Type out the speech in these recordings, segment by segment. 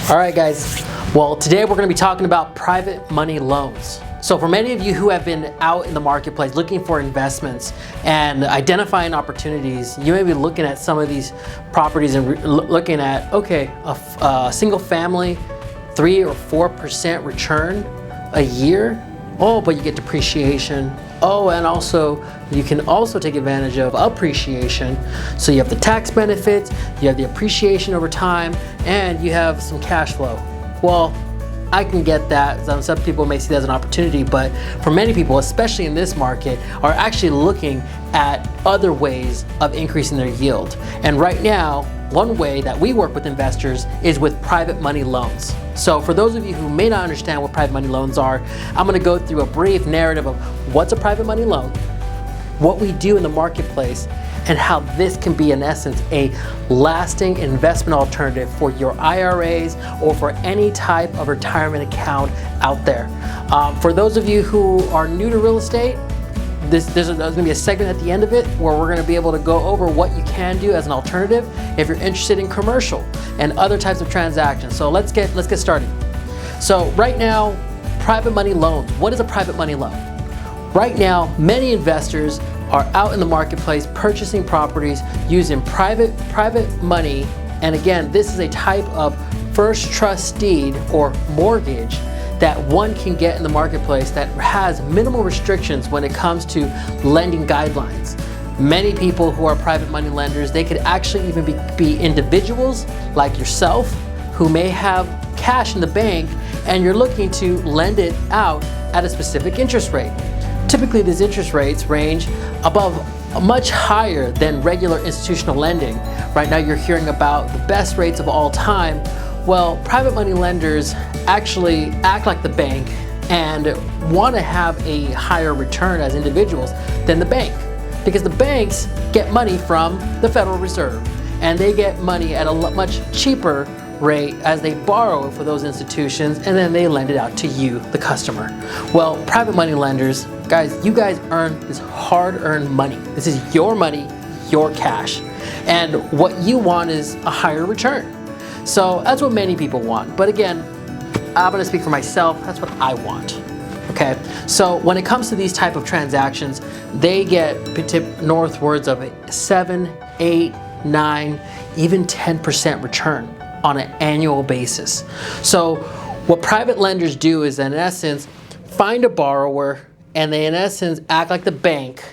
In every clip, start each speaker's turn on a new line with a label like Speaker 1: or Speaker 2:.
Speaker 1: All right, guys. Well, today we're going to be talking about private money loans. So for many of you who have been out in the marketplace looking for investments and identifying opportunities, you may be looking at some of these properties and looking at, okay, a single family, 3 or 4% return a year. Oh, but you get depreciation. Oh, and also you can also take advantage of appreciation. So you have the tax benefits, you have the appreciation over time, and you have some cash flow. Well, I can get that. Some people may see that as an opportunity, but for many people, especially in this market, are actually looking at other ways of increasing their yield. And right now, one way that we work with investors is with private money loans. So for those of you who may not understand what private money loans are, I'm going to go through a brief narrative of what's a private money loan, what we do in the marketplace, and how this can be, in essence, a lasting investment alternative for your IRAs or for any type of retirement account out there. For those of you who are new to real estate, there's going to be a segment at the end of it where we're going to be able to go over what you can do as an alternative if you're interested in commercial and other types of transactions. So let's get started. So right now, private money loans. What is a private money loan? Right now, many investors are out in the marketplace purchasing properties using private money. And again, this is a type of first trust deed or mortgage that one can get in the marketplace that has minimal restrictions when it comes to lending guidelines. Many people who are private money lenders, they could actually even be individuals like yourself who may have cash in the bank and you're looking to lend it out at a specific interest rate. Typically, these interest rates range above much higher than regular institutional lending. Right now, you're hearing about the best rates of all time. Well, private money lenders actually act like the bank and want to have a higher return as individuals than the bank, because the banks get money from the Federal Reserve and they get money at a much cheaper rate as they borrow for those institutions, and then they lend it out to you, the customer. Well, private money lenders, guys, you guys earn this hard-earned money. This is your money, your cash. And what you want is a higher return. So that's what many people want. But again, I'm gonna speak for myself, that's what I want. Okay, so when it comes to these type of transactions, they get northwards of a 7, 8, 9, even 10% return on an annual basis. So what private lenders do is, in essence, find a borrower and they in essence act like the bank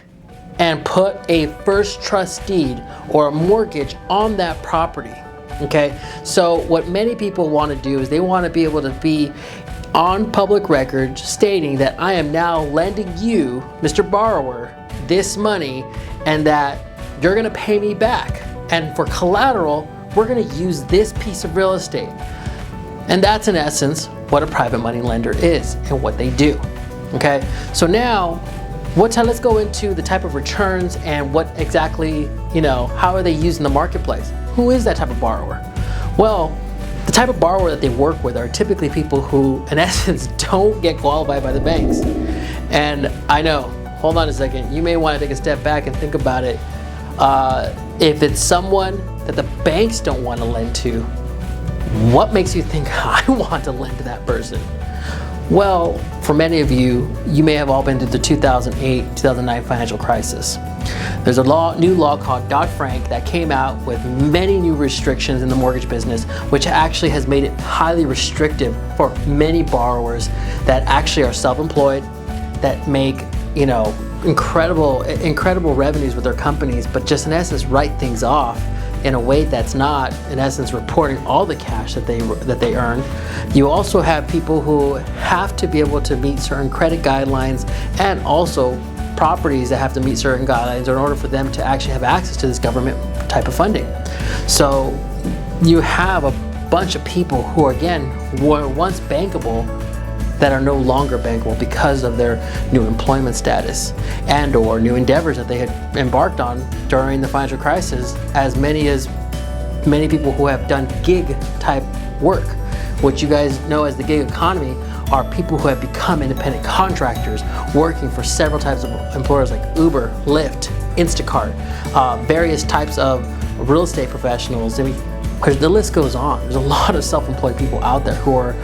Speaker 1: and put a first trust deed or a mortgage on that property. Okay, so what many people want to do is they want to be able to be on public record stating that I am now lending you, Mr. Borrower, this money and that you're going to pay me back. And for collateral, we're going to use this piece of real estate. And that's in essence what a private money lender is and what they do. Okay, so now let's go into the type of returns and what exactly, how are they used in the marketplace? Who is that type of borrower? Well, the type of borrower that they work with are typically people who, in essence, don't get qualified by the banks. And I know, hold on a second, you may want to take a step back and think about it. If it's someone that the banks don't want to lend to, what makes you think I want to lend to that person? Well, for many of you, you may have all been through the 2008-2009 financial crisis. There's a new law called Dodd-Frank that came out with many new restrictions in the mortgage business, which actually has made it highly restrictive for many borrowers that actually are self-employed, that make, incredible revenues with their companies, but just in essence write things off in a way that's not, in essence, reporting all the cash that they earn. You also have people who have to be able to meet certain credit guidelines and also properties that have to meet certain guidelines in order for them to actually have access to this government type of funding. So you have a bunch of people who, again, were once bankable that are no longer bankable because of their new employment status and or new endeavors that they had embarked on during the financial crisis, as many people who have done gig type work. What you guys know as the gig economy are people who have become independent contractors working for several types of employers like Uber, Lyft, Instacart, various types of real estate professionals. I mean, Because the list goes on. There's a lot of self-employed people out there who are,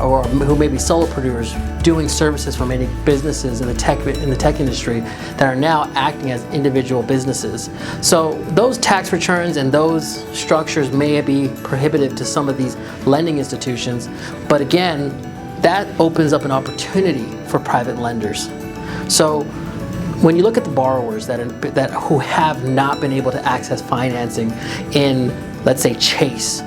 Speaker 1: or who may be solopreneurs doing services for many businesses in the tech industry that are now acting as individual businesses. So those tax returns and those structures may be prohibitive to some of these lending institutions, but again, that opens up an opportunity for private lenders. So when you look at the borrowers who have not been able to access financing in, let's say, Chase,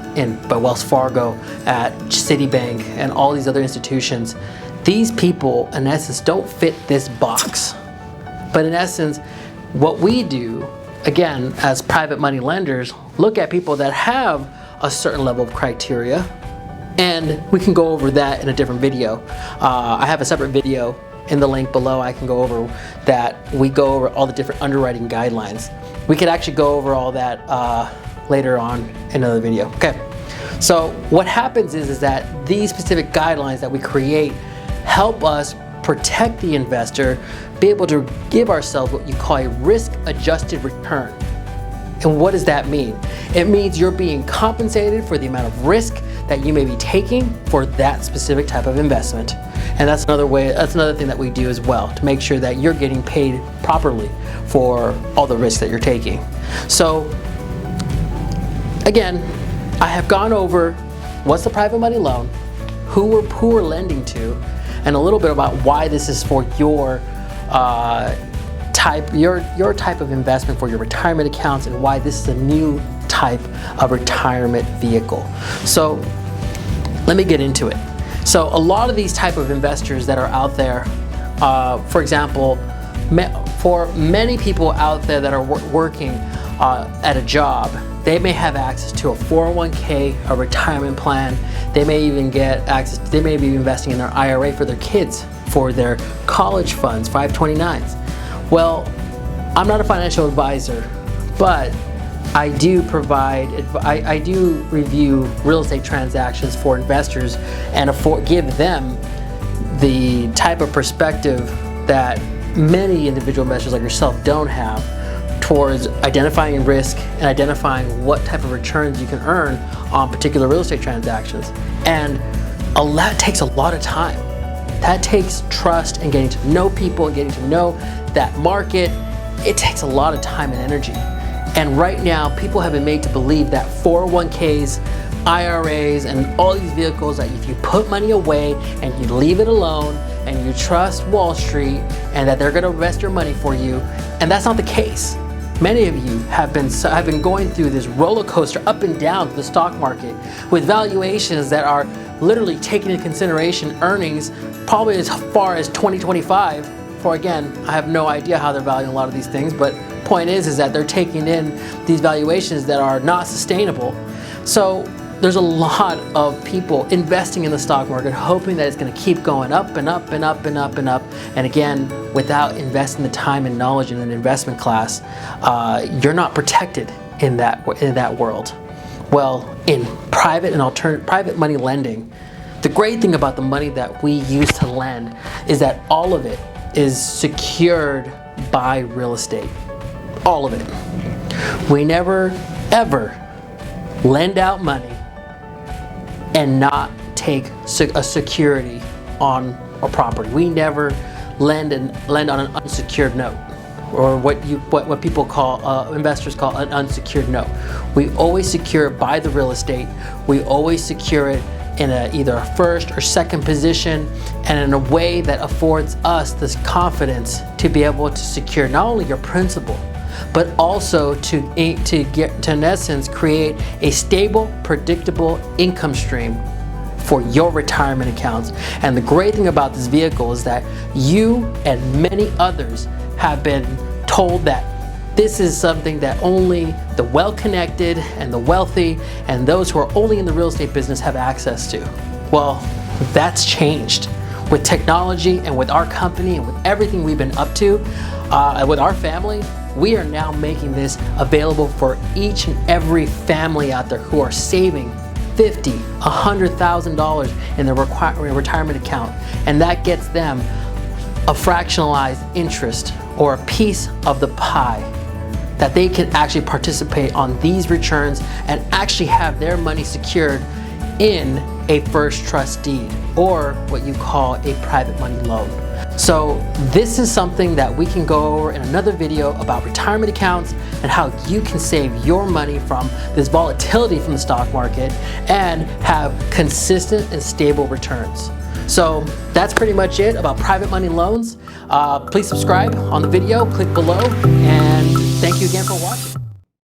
Speaker 1: by Wells Fargo, at Citibank, and all these other institutions, these people, in essence, don't fit this box. But in essence, what we do, again, as private money lenders, look at people that have a certain level of criteria, and we can go over that in a different video. I have a separate video in the link below. I can go over that. We go over all the different underwriting guidelines. We could actually go over all that later on in another video. Okay, so what happens is that these specific guidelines that we create help us protect the investor, be able to give ourselves what you call a risk-adjusted return. And what does that mean? It means you're being compensated for the amount of risk that you may be taking for that specific type of investment. And that's another thing that we do as well, to make sure that you're getting paid properly for all the risks that you're taking. So again, I have gone over what's the private money loan, who we're lending to, and a little bit about why this is for your type of investment for your retirement accounts, and why this is a new type of retirement vehicle. So let me get into it. So a lot of these type of investors that are out there, for example, for many people out there that are working at a job, they may have access to a 401k, a retirement plan. They may even get access, they may be investing in their IRA for their kids, for their college funds, 529s. Well, I'm not a financial advisor, but I do I do review real estate transactions for investors and give them the type of perspective that many individual investors like yourself don't have towards identifying risk and identifying what type of returns you can earn on particular real estate transactions. And that takes a lot of time. That takes trust and getting to know people and getting to know that market. It takes a lot of time and energy. And right now, people have been made to believe that 401ks, IRAs, and all these vehicles, that if you put money away and you leave it alone and you trust Wall Street and that they're going to invest your money for you, and that's not the case. Many of you have been going through this roller coaster up and down to the stock market with valuations that are literally taking into consideration earnings probably as far as 2025. For again, I have no idea how they're valuing a lot of these things, but point is that they're taking in these valuations that are not sustainable. So there's a lot of people investing in the stock market hoping that it's going to keep going up and up and up and up and up. And again, without investing the time and knowledge in an investment class, you're not protected in that world. Well, in private money lending, the great thing about the money that we use to lend is that all of it is secured by real estate. All of it. We never, ever lend out money and not take a security on a property. We never lend on an unsecured note, or what people call, investors call an unsecured note. We always secure it by the real estate. We always secure it in either a first or second position, and in a way that affords us this confidence to be able to secure not only your principal, but also to in essence create a stable, predictable income stream for your retirement accounts. And the great thing about this vehicle is that you and many others have been told that this is something that only the well-connected and the wealthy and those who are only in the real estate business have access to. Well, that's changed. With technology and with our company and with everything we've been up to, with our family, we are now making this available for each and every family out there who are saving $50,000, $100,000 in their retirement account. And that gets them a fractionalized interest or a piece of the pie that they can actually participate on these returns and actually have their money secured in a first trust deed, or what you call a private money loan. So this is something that we can go over in another video about retirement accounts and how you can save your money from this volatility from the stock market and have consistent and stable returns. So that's pretty much it about private money loans. Please subscribe on the video, click below, and thank you again for watching.